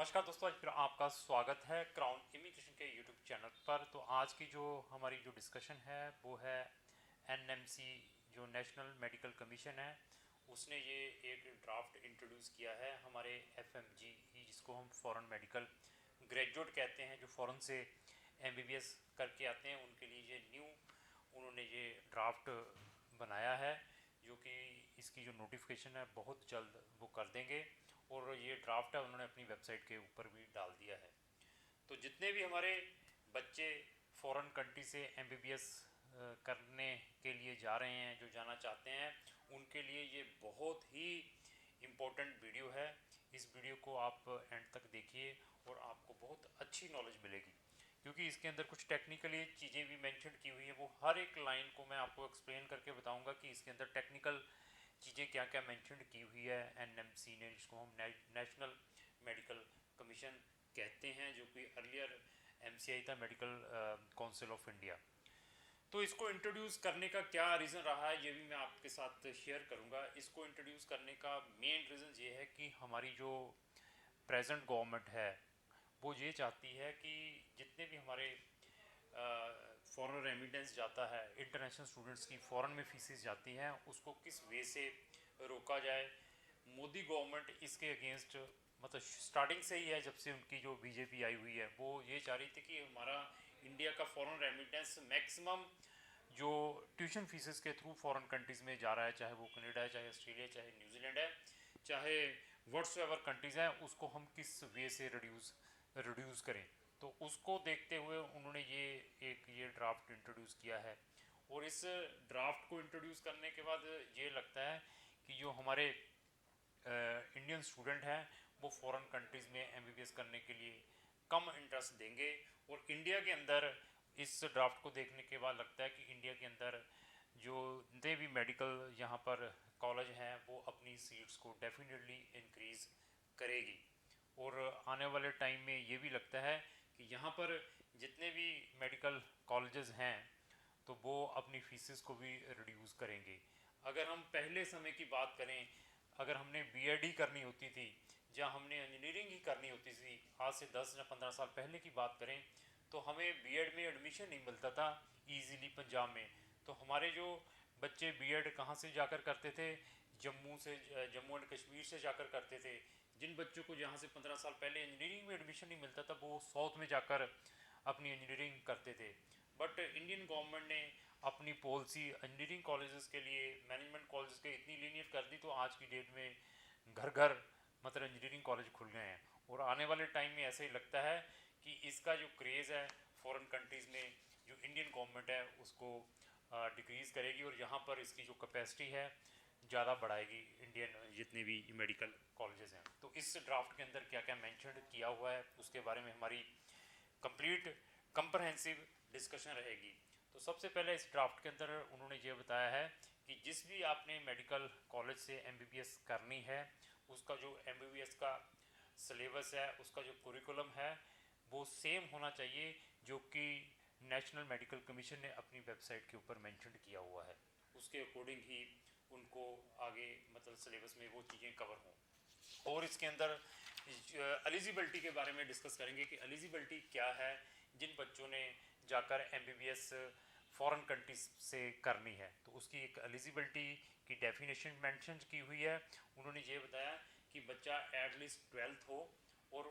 नमस्कार दोस्तों, आज फिर आपका स्वागत है क्राउन इमिग्रेशन के यूट्यूब चैनल पर। तो आज की जो हमारी डिस्कशन है वो है एनएमसी, जो नेशनल मेडिकल कमीशन है, उसने ये एक ड्राफ्ट इंट्रोड्यूस किया है हमारे एफएमजी, जिसको हम फॉरेन मेडिकल ग्रेजुएट कहते हैं, जो फ़ॉरेन से एमबीबीएस करके आते हैं, उनके लिए ये न्यू उन्होंने ये ड्राफ्ट बनाया है, जो कि इसकी जो नोटिफिकेशन है बहुत जल्द वो कर देंगे। और ये ड्राफ्ट है उन्होंने अपनी वेबसाइट के ऊपर भी डाल दिया है। तो जितने भी हमारे बच्चे फॉरेन कंट्री से एमबीबीएस करने के लिए जा रहे हैं, जो जाना चाहते हैं, उनके लिए ये बहुत ही इम्पोर्टेंट वीडियो है। इस वीडियो को आप एंड तक देखिए और आपको बहुत अच्छी नॉलेज मिलेगी, क्योंकि इसके अंदर कुछ टेक्निकली चीज़ें भी मेंशन की हुई है। वो हर एक लाइन को मैं आपको एक्सप्लेन करके बताऊंगा कि इसके अंदर टेक्निकल चीज़ें क्या क्या मेंशन की हुई है एनएमसी ने, जिसको हम नेशनल मेडिकल कमीशन कहते हैं, जो कि अर्लियर एमसीआई था, मेडिकल काउंसिल ऑफ इंडिया। तो इसको इंट्रोड्यूस करने का क्या रीज़न रहा है, ये भी मैं आपके साथ शेयर करूंगा। इसको इंट्रोड्यूस करने का मेन रीज़न ये है कि हमारी जो प्रेजेंट गवर्नमेंट है वो ये चाहती है कि जितने भी हमारे फॉरेन रेमिटेंस जाता है, इंटरनेशनल स्टूडेंट्स की फॉरेन में फीसेस जाती हैं, उसको किस वे से रोका जाए। मोदी गवर्नमेंट इसके अगेंस्ट, मतलब स्टार्टिंग से ही है, जब से उनकी जो बीजेपी आई हुई है, वो ये चाह रही थी कि हमारा इंडिया का फॉरेन रेमिटेंस मैक्सिमम जो ट्यूशन फीसेस के थ्रू फॉरेन कंट्रीज़ में जा रहा है, चाहे वो कनाडा है, चाहे ऑस्ट्रेलिया, चाहे न्यूजीलैंड है, चाहे व्हाट्स एवर कंट्रीज़ हैं, उसको हम किस वे से रिड्यूस करें। तो उसको देखते हुए उन्होंने ये ड्राफ्ट इंट्रोड्यूस किया है। और इस ड्राफ्ट को इंट्रोड्यूस करने के बाद ये लगता है कि जो हमारे इंडियन स्टूडेंट हैं वो फॉरेन कंट्रीज़ में एमबीबीएस करने के लिए कम इंटरेस्ट देंगे। और इंडिया के अंदर इस ड्राफ्ट को देखने के बाद लगता है कि इंडिया के अंदर जो जितने भी मेडिकल यहाँ पर कॉलेज हैं वो अपनी सीट्स को डेफिनेटली इंक्रीज़ करेगी। और आने वाले टाइम में ये भी लगता है कि यहाँ पर जितने भी मेडिकल कॉलेजेस हैं तो वो अपनी फीसेस को भी रिड्यूस करेंगे। अगर हम पहले समय की बात करें, अगर हमने बीएड करनी होती थी या हमने इंजीनियरिंग ही करनी होती थी, आज से 10 या 15 साल पहले की बात करें, तो हमें बीएड में एडमिशन नहीं मिलता था ईजीली पंजाब में। तो हमारे जो बच्चे बीएड कहाँ से जाकर करते थे, जम्मू एंड कश्मीर से जाकर करते थे। जिन बच्चों को यहाँ से 15 साल पहले इंजीनियरिंग में एडमिशन नहीं मिलता था, वो साउथ में जाकर अपनी इंजीनियरिंग करते थे। बट इंडियन गवर्नमेंट ने अपनी पॉलिसी इंजीनियरिंग कॉलेजेस के लिए, मैनेजमेंट कॉलेजेस के इतनी लीनियर कर दी, तो आज की डेट में घर घर मतलब इंजीनियरिंग कॉलेज खुल गए हैं। और आने वाले टाइम में ऐसे ही लगता है कि इसका जो क्रेज़ है फॉरेन कंट्रीज़ में, जो इंडियन गवर्नमेंट है उसको डिक्रीज़ करेगी और यहाँ पर इसकी जो कैपेसिटी है ज़्यादा बढ़ाएगी, इंडियन जितने भी मेडिकल कॉलेजेस हैं। तो इस ड्राफ्ट के अंदर क्या क्या मेंशन किया हुआ है उसके बारे में हमारी कंप्लीट कंप्रहेंसिव डिस्कशन रहेगी। तो सबसे पहले इस ड्राफ्ट के अंदर उन्होंने ये बताया है कि जिस भी आपने मेडिकल कॉलेज से एमबीबीएस करनी है, उसका जो एमबीबीएस का सिलेबस है, उसका जो कुरिकुलम है, वो सेम होना चाहिए जो कि नेशनल मेडिकल कमीशन ने अपनी वेबसाइट के ऊपर मेंशन किया हुआ है। उसके अकॉर्डिंग ही उनको आगे मतलब सिलेबस में वो चीज़ें कवर हों। और इसके अंदर एलिजिबिलिटी के बारे में डिस्कस करेंगे कि एलिजिबिलिटी क्या है जिन बच्चों ने जाकर एमबीबीएस फॉरेन कंट्रीज से करनी है। तो उसकी एक एलिजिबिलिटी की डेफिनेशन मेंशन की हुई है। उन्होंने ये बताया कि बच्चा एटलीस्ट 12th हो, और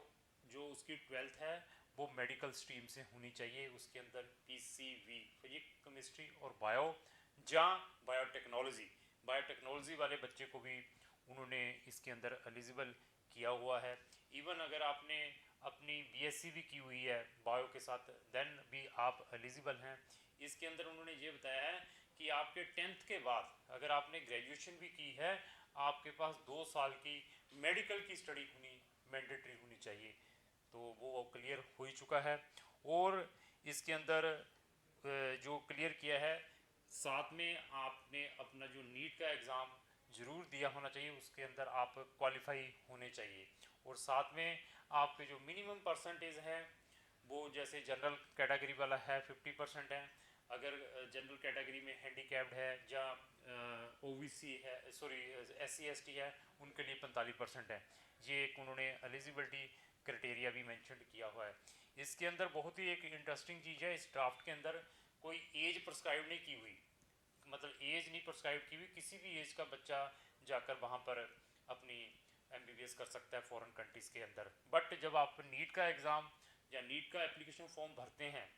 जो उसकी 12th है वो मेडिकल स्ट्रीम से होनी चाहिए। उसके अंदर पीसीवी, फिजिक्स, केमिस्ट्री और बायो या बायोटेक्नोलॉजी वाले बच्चे को भी उन्होंने इसके अंदर एलिजिबल किया हुआ है। इवन अगर आपने अपनी बीएससी भी की हुई है बायो के साथ, देन भी आप एलिजिबल हैं। इसके अंदर उन्होंने ये बताया है कि आपके 10th के बाद अगर आपने ग्रेजुएशन भी की है, आपके पास 2 साल की मेडिकल की स्टडी होनी मैंडेटरी होनी चाहिए। तो वो क्लियर हो ही चुका है। और इसके अंदर जो क्लियर किया है, साथ में आपने अपना जो नीट का एग्ज़ाम ज़रूर दिया होना चाहिए, उसके अंदर आप क्वालिफाई होने चाहिए। और साथ में आपके जो मिनिमम परसेंटेज है वो जैसे जनरल कैटेगरी वाला है 50% है, अगर जनरल कैटेगरी में हैंडीकैप्ड है या ओबीसी है, SC ST है, उनके लिए 45% है। ये एक उन्होंने एलिजिबिलिटी क्राइटेरिया क्राइटेरिया भी मेंशन किया हुआ है। इसके अंदर बहुत ही एक इंटरेस्टिंग चीज़ है, इस ड्राफ्ट के अंदर कोई एज प्रिस्क्राइब नहीं की हुई, मतलब एज नहीं प्रिस्क्राइब की हुई, किसी भी एज का बच्चा जाकर वहाँ पर अपनी एमबीबीएस कर सकता है फॉरेन कंट्रीज़ के अंदर। बट जब आप नीट का एग्ज़ाम या नीट का एप्लीकेशन फॉर्म भरते हैं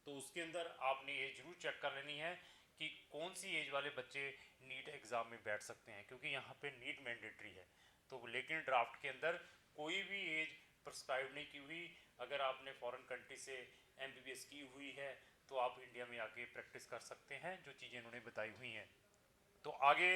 तो उसके अंदर आपने ये जरूर चेक कर लेनी है कि कौन सी एज वाले बच्चे नीट एग्ज़ाम में बैठ सकते हैं, क्योंकि यहाँ पे नीट मैंडेटरी है। तो लेकिन ड्राफ्ट के अंदर कोई भी एज प्रिस्क्राइब नहीं की हुई। अगर आपने फॉरेन कंट्री से एमबीबीएस की हुई है तो आप इंडिया में आके प्रैक्टिस कर सकते हैं, जो चीज़ें इन्होंने बताई हुई हैं। तो आगे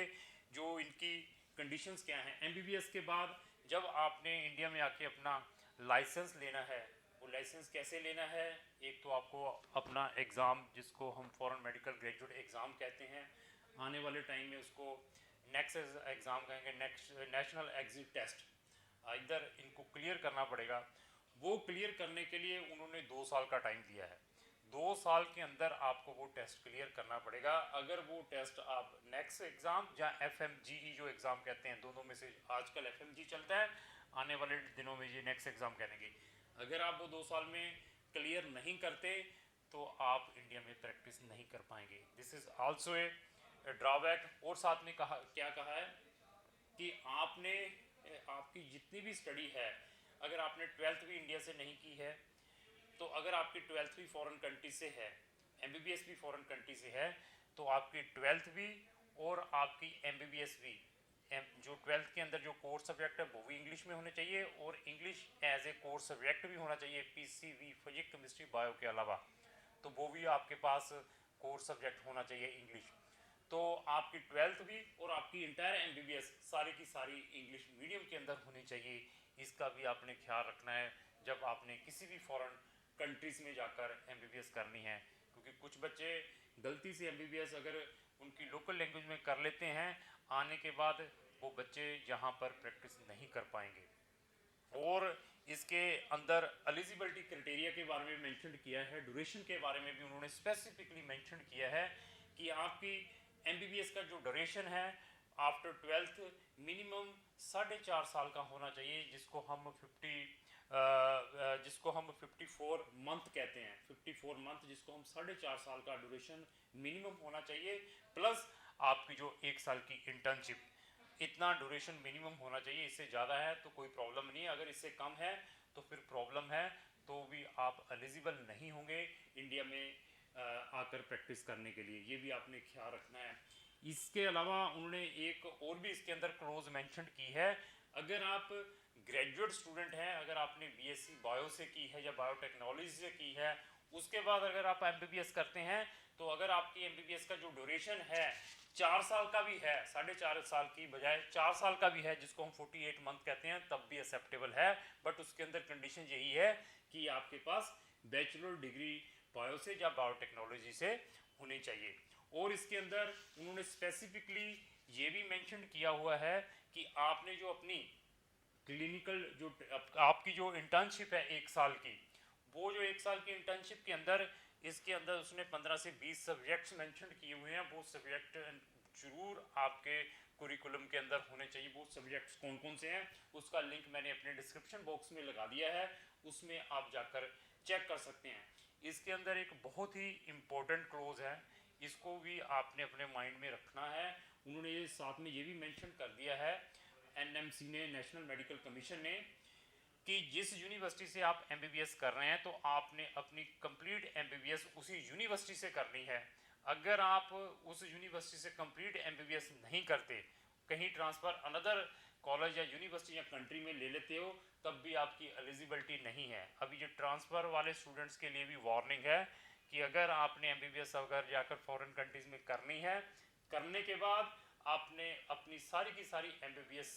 जो इनकी कंडीशंस क्या हैं, एमबीबीएस के बाद जब आपने इंडिया में आके अपना लाइसेंस लेना है, वो लाइसेंस कैसे लेना है? एक तो आपको अपना एग्ज़ाम, जिसको हम फॉरेन मेडिकल ग्रेजुएट एग्ज़ाम कहते हैं, आने वाले टाइम में उसको नेक्स्ट एग्ज़ाम कहेंगे, नेक्स्ट नेशनल एग्जिट टेस्ट, इधर इनको क्लियर करना पड़ेगा। वो क्लियर करने के लिए उन्होंने 2 साल का टाइम दिया है। 2 साल के अंदर आपको वो टेस्ट क्लियर करना पड़ेगा। अगर वो टेस्ट आप नेक्स्ट एग्ज़ाम या FMGE जो एग्ज़ाम कहते हैं, दोनों में से आजकल FMG चलता है, आने वाले दिनों में ये नेक्स्ट एग्ज़ाम कहेंगे, अगर आप वो 2 साल में क्लियर नहीं करते तो आप इंडिया में प्रैक्टिस नहीं कर पाएंगे। This is also a drawback. और साथ में क्या कहा है कि आपने आपकी जितनी भी स्टडी है, अगर आपने 12th भी इंडिया से नहीं की है, तो अगर आपकी 12th भी फॉरेन कंट्री से है, एमबीबीएस भी फॉरेन कंट्री से है, तो आपकी 12th भी और आपकी एमबीबीएस भी, जो 12th के अंदर जो कोर्स सब्जेक्ट है वो भी इंग्लिश में होने चाहिए, और English as a course subject भी होना चाहिए, पीसीबी फिजिक्स केमिस्ट्री बायो के अलावा, तो वो भी आपके पास कोर्स सब्जेक्ट होना चाहिए इंग्लिश। तो आपकी 12th भी और आपकी इंटायर एमबीबीएस सारी की सारी इंग्लिश मीडियम के अंदर होनी चाहिए। इसका भी आपने ख्याल रखना है जब आपने किसी भी फॉरेन कंट्रीज़ में जाकर एमबीबीएस करनी है, क्योंकि कुछ बच्चे गलती से एमबीबीएस अगर उनकी लोकल लैंग्वेज में कर लेते हैं, आने के बाद वो बच्चे यहाँ पर प्रैक्टिस नहीं कर पाएंगे। और इसके अंदर एलिजिबिलिटी क्राइटेरिया के बारे में मेंशन किया है, ड्यूरेशन के बारे में भी उन्होंने स्पेसिफिकली मेंशन किया है कि आपकी एमबीबीएस का जो ड्यूरेशन है आफ्टर 12th मिनिमम 4.5 साल का होना चाहिए, जिसको हम 54 मंथ कहते हैं, 54 मंथ जिसको हम 4.5 साल का ड्यूरेशन मिनिमम होना चाहिए, प्लस आपकी जो 1 साल की इंटर्नशिप, इतना ड्यूरेशन मिनिमम होना चाहिए। इससे ज़्यादा है तो कोई प्रॉब्लम नहीं है, अगर इससे कम है तो फिर प्रॉब्लम है, तो भी आप एलिजिबल नहीं होंगे इंडिया में आकर प्रैक्टिस करने के लिए। ये भी आपने ख्याल रखना है। इसके अलावा उन्होंने एक और भी इसके अंदर क्लोज मेंशन की है, अगर आप ग्रेजुएट स्टूडेंट हैं, अगर आपने बीएससी बायो से की है या बायोटेक्नोलॉजी से की है, उसके बाद अगर आप एमबीबीएस करते हैं, तो अगर आपकी एमबीबीएस का जो ड्यूरेशन है 4 साल का भी है, 4.5 साल की बजाय 4 साल का भी है, जिसको हम 48 मंथ कहते हैं, तब भी एक्सेप्टेबल है। बट उसके अंदर कंडीशन यही है कि आपके पास बैचलर डिग्री बायो से या बायोटेक्नोलॉजी से होनी चाहिए। और इसके अंदर उन्होंने स्पेसिफिकली ये भी मेंशन किया हुआ है कि आपने जो अपनी क्लिनिकल जो आपकी जो इंटर्नशिप है 1 साल की, वो जो 1 साल की इंटर्नशिप के अंदर, इसके अंदर उसने 15 से 20 सब्जेक्ट्स मेंशन किए हुए हैं। वो सब्जेक्ट जरूर आपके कुरिकुलम के अंदर होने चाहिए। वो सब्जेक्ट्स कौन कौन से हैं उसका लिंक मैंने अपने डिस्क्रिप्शन बॉक्स में लगा दिया है, उसमें आप जाकर चेक कर सकते हैं। इसके अंदर एक बहुत ही इम्पोर्टेंट क्लोज है, इसको भी आपने अपने माइंड में रखना है। उन्होंने ये साथ में ये भी मेंशन कर दिया है एनएमसी ने, नेशनल मेडिकल कमीशन ने, कि जिस यूनिवर्सिटी से आप एमबीबीएस कर रहे हैं तो आपने अपनी कंप्लीट एमबीबीएस उसी यूनिवर्सिटी से करनी है। अगर आप उस यूनिवर्सिटी से कंप्लीट एमबीबीएस नहीं करते, कहीं ट्रांसफ़र अनदर कॉलेज या यूनिवर्सिटी या कंट्री में ले लेते हो, तब भी आपकी एलिजिबिलिटी नहीं है। अभी ये ट्रांसफ़र वाले स्टूडेंट्स के लिए भी वार्निंग है कि अगर आपने एमबीबीएस अगर जाकर फॉरेन कंट्रीज़ में करनी है, करने के बाद आपने अपनी सारी की सारी एमबीबीएस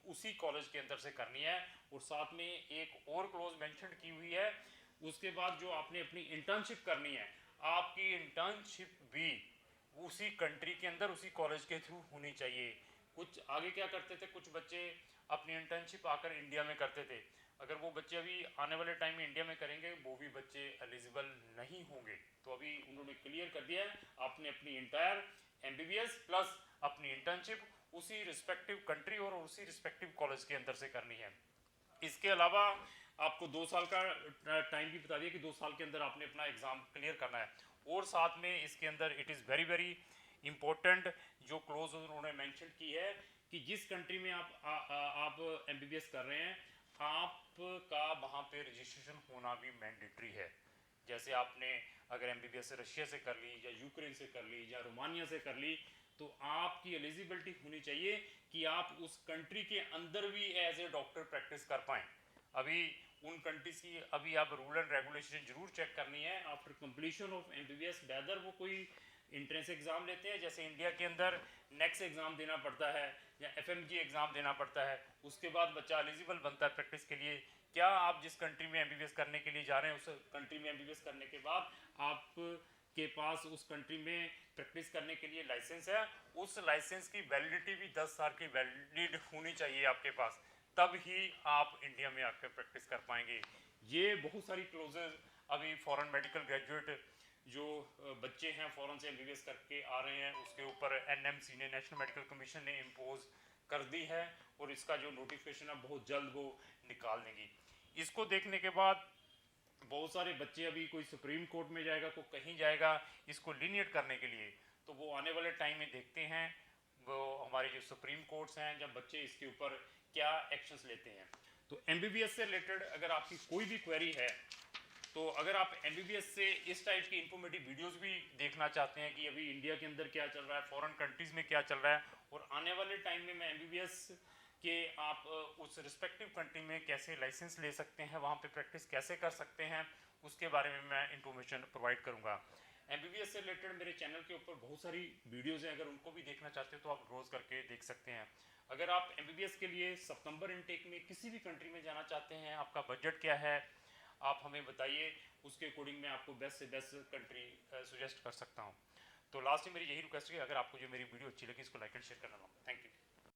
उसी कॉलेज के अंदर से करनी है। और साथ में एक और क्लोज मेंशन की हुई है, उसके बाद जो आपने अपनी इंटर्नशिप करनी है, आपकी इंटर्नशिप भी उसी कंट्री के अंदर उसी कॉलेज के थ्रू होनी चाहिए। कुछ आगे क्या करते थे, कुछ बच्चे अपनी इंटर्नशिप आकर इंडिया में करते थे, अगर वो बच्चे अभी आने वाले टाइम में इंडिया में करेंगे, वो भी बच्चे एलिजिबल नहीं होंगे। तो अभी उन्होंने क्लियर कर दिया है, आपने अपनी इंटायर एमबीबीएस प्लस अपनी इंटर्नशिप उसी रिस्पेक्टिव कंट्री और उसी रिस्पेक्टिव कॉलेज के अंदर से करनी है। इसके अलावा आपको 2 साल का टाइम भी बता दिया कि 2 साल के अंदर आपने अपना एग्ज़ाम क्लियर करना है। और साथ में इसके अंदर it is very very important जो क्लोज उन्होंने मेंशन की है कि जिस कंट्री में आप MBBS कर रहे हैं, आपका वहाँ पे रजिस्ट्रेशन होना भी मैंडेटरी है। जैसे आपने अगर MBBS रशिया से कर ली या यूक्रेन से कर ली या रोमानिया से कर ली, तो आपकी एलिजिबिलिटी होनी चाहिए कि आप उस कंट्री के अंदर भी एज ए डॉक्टर प्रैक्टिस कर पाएँ। अभी उन कंट्रीज की अभी आप रूल एंड रेगुलेशन जरूर चेक करनी है after completion of MBBS, whether वो कोई इंट्रेंस एग्ज़ाम लेते हैं जैसे इंडिया के अंदर नेक्स्ट एग्ज़ाम देना पड़ता है या FMG एग्ज़ाम देना पड़ता है, उसके बाद बच्चा एलिजिबल बनता है प्रैक्टिस के लिए। क्या आप जिस कंट्री में MBBS करने के लिए जा रहे हैं उस कंट्री में MBBS करने के बाद आप के पास उस कंट्री में प्रैक्टिस करने के लिए लाइसेंस है, उस लाइसेंस की वैलिडिटी भी 10 साल की वैलिड होनी चाहिए आपके पास, तब ही आप इंडिया में आकर प्रैक्टिस कर पाएंगे। ये बहुत सारी क्लोजेज अभी फॉरेन मेडिकल ग्रेजुएट जो बच्चे हैं फॉरेन से MBBS करके आ रहे हैं उसके ऊपर NMC ने, नेशनल मेडिकल कमीशन ने इम्पोज कर दी है और इसका जो नोटिफिकेशन है बहुत जल्द वो निकाल देंगी। इसको देखने के बाद बहुत सारे बच्चे अभी कोई सुप्रीम कोर्ट में जाएगा, कोई कहीं जाएगा इसको लीनिएट करने के लिए, तो वो आने वाले टाइम में देखते हैं वो हमारे जो सुप्रीम कोर्ट्स हैं जब बच्चे इसके ऊपर क्या एक्शंस लेते हैं। तो MBBS से रिलेटेड अगर आपकी कोई भी क्वेरी है, तो अगर आप MBBS से इस टाइप की इंफॉर्मेटिव वीडियोस भी देखना चाहते हैं कि अभी इंडिया के अंदर क्या चल रहा है, फॉरेन कंट्रीज में क्या चल रहा है, और आने वाले टाइम में मैं MBBS के आप उस रिस्पेक्टिव कंट्री में कैसे लाइसेंस ले सकते हैं, वहाँ पे प्रैक्टिस कैसे कर सकते हैं, उसके बारे में मैं इंफॉर्मेशन प्रोवाइड करूँगा। MBBS से रिलेटेड मेरे चैनल के ऊपर बहुत सारी वीडियोज़ हैं, अगर उनको भी देखना चाहते हो तो आप ब्राउज करके देख सकते हैं। अगर आप MBBS के लिए सितंबर इनटेक में किसी भी कंट्री में जाना चाहते हैं, आपका बजट क्या है आप हमें बताइए, उसके अकॉर्डिंग मैं आपको बेस्ट से बेस्ट कंट्री सजेस्ट कर सकता हूँ। तो लास्ट में मेरी यही रिक्वेस्ट है कि अगर आपको जो मेरी वीडियो अच्छी लगी इसको लाइक एंड शेयर करना। Thank you.